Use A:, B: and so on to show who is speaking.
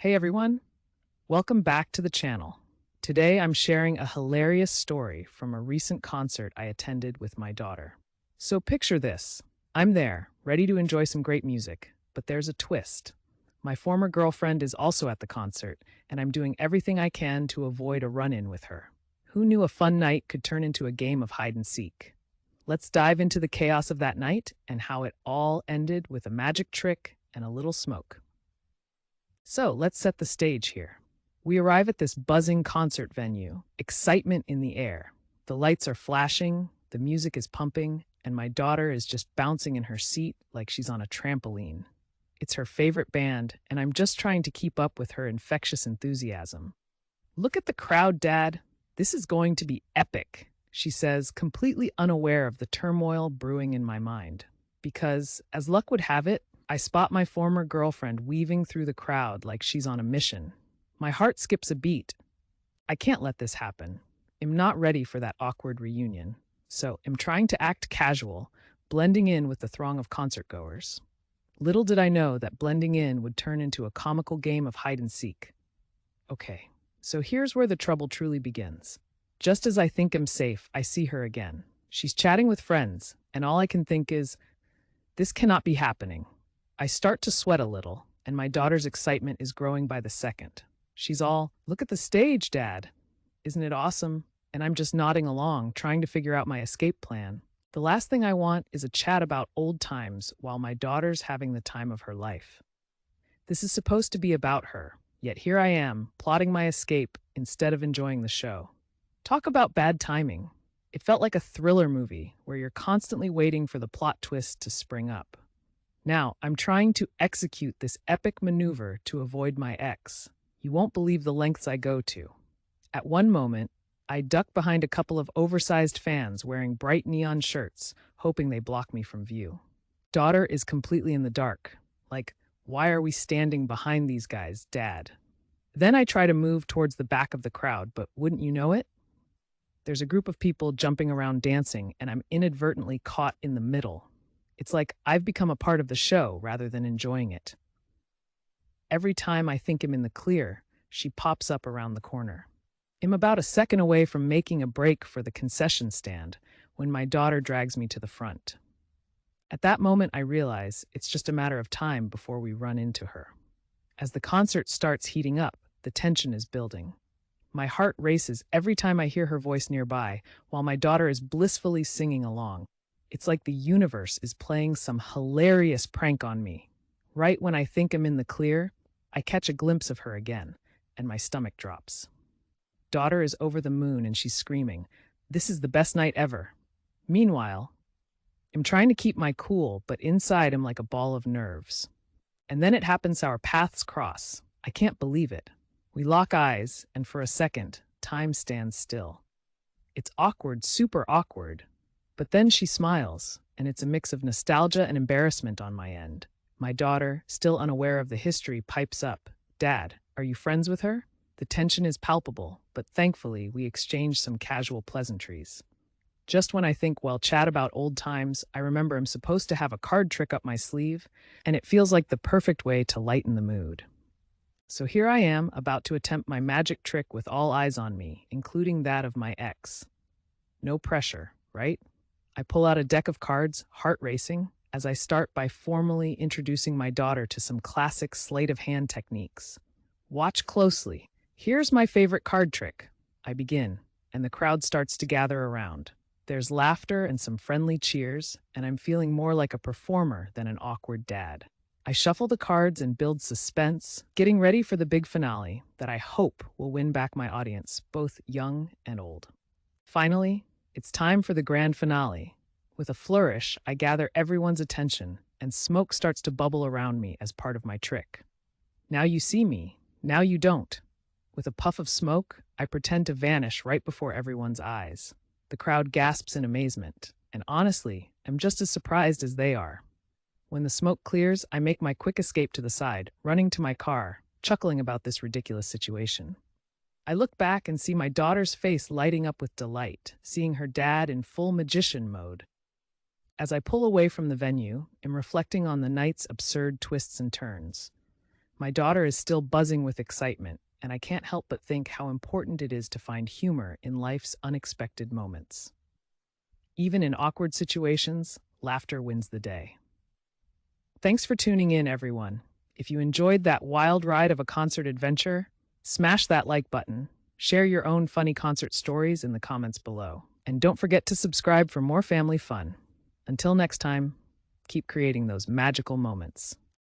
A: Hey everyone, welcome back to the channel. Today I'm sharing a hilarious story from a recent concert I attended with my daughter. So picture this. I'm there, ready to enjoy some great music, but there's a twist. My former girlfriend is also at the concert, and I'm doing everything I can to avoid a run-in with her. Who knew a fun night could turn into a game of hide and seek? Let's dive into the chaos of that night and how it all ended with a magic trick and a little smoke. So let's set the stage here. We arrive at this buzzing concert venue, excitement in the air. The lights are flashing, the music is pumping, and my daughter is just bouncing in her seat like she's on a trampoline. It's her favorite band, and I'm just trying to keep up with her infectious enthusiasm. "Look at the crowd, Dad. This is going to be epic," she says, completely unaware of the turmoil brewing in my mind. Because, as luck would have it, I spot my former girlfriend weaving through the crowd like she's on a mission. My heart skips a beat. I can't let this happen. I'm not ready for that awkward reunion. So I'm trying to act casual, blending in with the throng of concertgoers. Little did I know that blending in would turn into a comical game of hide and seek. Okay, so here's where the trouble truly begins. Just as I think I'm safe, I see her again. She's chatting with friends, and all I can think is, this cannot be happening. I start to sweat a little, and my daughter's excitement is growing by the second. She's all, "Look at the stage, Dad. Isn't it awesome?" And I'm just nodding along, trying to figure out my escape plan. The last thing I want is a chat about old times while my daughter's having the time of her life. This is supposed to be about her, yet here I am, plotting my escape instead of enjoying the show. Talk about bad timing. It felt like a thriller movie where you're constantly waiting for the plot twist to spring up. Now, I'm trying to execute this epic maneuver to avoid my ex. You won't believe the lengths I go to. At one moment, I duck behind a couple of oversized fans wearing bright neon shirts, hoping they block me from view. Daughter is completely in the dark. Like, why are we standing behind these guys, Dad? Then I try to move towards the back of the crowd, but wouldn't you know it? There's a group of people jumping around dancing, and I'm inadvertently caught in the middle. It's like I've become a part of the show rather than enjoying it. Every time I think I'm in the clear, she pops up around the corner. I'm about a second away from making a break for the concession stand when my daughter drags me to the front. At that moment, I realize it's just a matter of time before we run into her. As the concert starts heating up, the tension is building. My heart races every time I hear her voice nearby, while my daughter is blissfully singing along. It's like the universe is playing some hilarious prank on me. Right when I think I'm in the clear, I catch a glimpse of her again, and my stomach drops. Daughter is over the moon and she's screaming, "This is the best night ever." Meanwhile, I'm trying to keep my cool, but inside I'm like a ball of nerves. And then it happens, our paths cross. I can't believe it. We lock eyes, and for a second, time stands still. It's awkward, super awkward. But then she smiles, and it's a mix of nostalgia and embarrassment on my end. My daughter, still unaware of the history, pipes up, "Dad, are you friends with her?" The tension is palpable, but thankfully we exchange some casual pleasantries. Just when I think, well, chat about old times, I remember I'm supposed to have a card trick up my sleeve, and it feels like the perfect way to lighten the mood. So here I am, about to attempt my magic trick with all eyes on me, including that of my ex. No pressure, right? I pull out a deck of cards, heart racing, as I start by formally introducing my daughter to some classic sleight of hand techniques. Watch closely. Here's my favorite card trick. I begin, and the crowd starts to gather around. There's laughter and some friendly cheers, and I'm feeling more like a performer than an awkward dad. I shuffle the cards and build suspense, getting ready for the big finale that I hope will win back my audience, both young and old. Finally, it's time for the grand finale. With a flourish, I gather everyone's attention, and smoke starts to bubble around me as part of my trick. Now you see me, now you don't. With a puff of smoke, I pretend to vanish right before everyone's eyes. The crowd gasps in amazement, and honestly, I'm just as surprised as they are. When the smoke clears, I make my quick escape to the side, running to my car, chuckling about this ridiculous situation. I look back and see my daughter's face lighting up with delight, seeing her dad in full magician mode. As I pull away from the venue, I'm reflecting on the night's absurd twists and turns. My daughter is still buzzing with excitement, and I can't help but think how important it is to find humor in life's unexpected moments. Even in awkward situations, laughter wins the day. Thanks for tuning in, everyone. If you enjoyed that wild ride of a concert adventure, smash that like button, share your own funny concert stories in the comments below, and don't forget to subscribe for more family fun. Until next time, keep creating those magical moments.